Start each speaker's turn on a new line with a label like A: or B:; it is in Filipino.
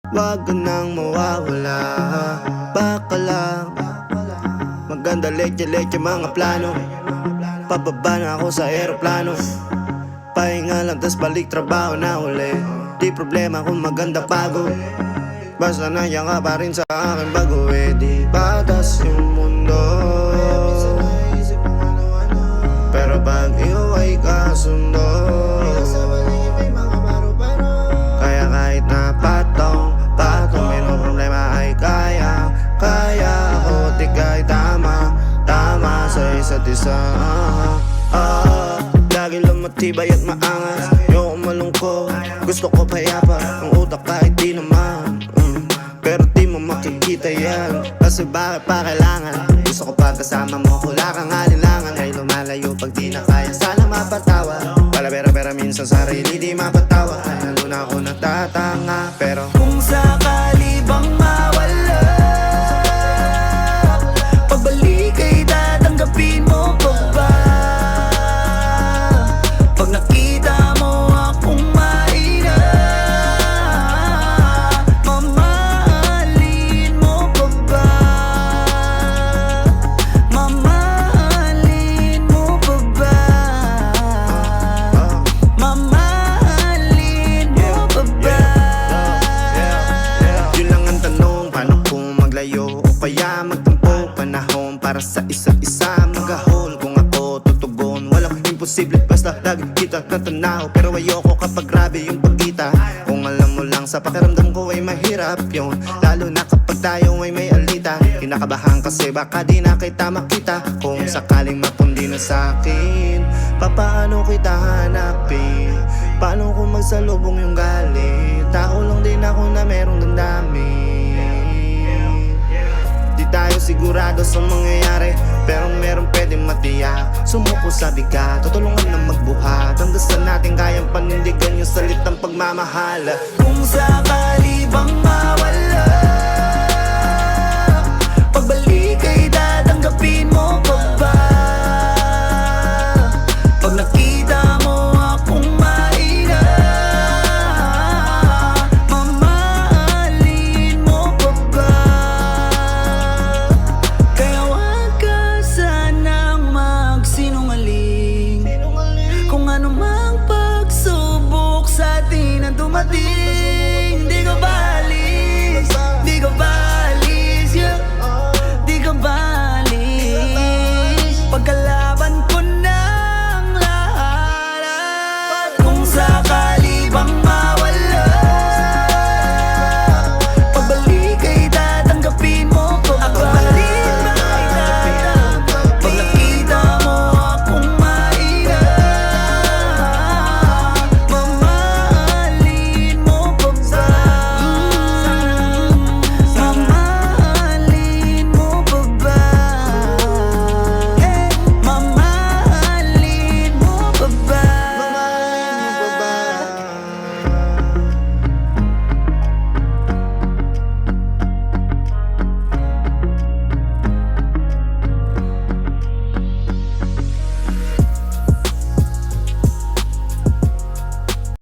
A: Wag ka nang mawawala, baka lang maganda leche-leche mga plano. Pababa na ako sa aeroplano, pahinga lang tas balik trabaho na uli. Di problema kung maganda pagod, basta nandiyan ka pa rin sa akin bago. Di patas yung mundo, pero pag iyo ay kasundo. Kaya kahit na patong may no problema ay kaya ako. Tigay tama sa isa't isa. Lagi lang matibay at maangas, ayoko malungkot, gusto ko payapa ang utak kahit di naman. Pero di mo makikita yan, kasi bakit pa kailangan? Gusto ko pagkasama mo, wala kang alinlangan. Ay lumalayo pag di na kaya, sana mapatawa. Pera minsan sarili di mapatawa. Ay lalo na ako natatanga, pero
B: kung sakali bang mawala, pagbalik ay tatanggapin mo pa ba? Pag nakita mo akong mahina, mamahalin mo pa ba? Mamahalin mo pa ba? Mamahalin mo pa ba?
A: yun lang ang tanong, paano kung maglayo o kaya magtampo? Panahon para sa isa't isa, mag-ahol kung ako tutugon. Walang imposible basta lagi kita natanaw, pero ayoko kapag grabe yung pagkita. Kung alam mo lang sa pakiramdam ko ay mahirap yun, lalo na kapag tayo ay may alita. Kinakabahan kasi baka di na kita makita. Kung sakaling mapundi na sa'kin, papaano kita hanapin? Paano kung magsalubong yung galit? Tao lang din ako na merong damdamin. Di tayo sigurado sa mangyayari, pero meron pwedeng matiyak. Sumuko sa bigat, tutulungan na magbuhat hanggang sa natin kayang panindigan yung salitang pagmamahal.
B: Kung sakali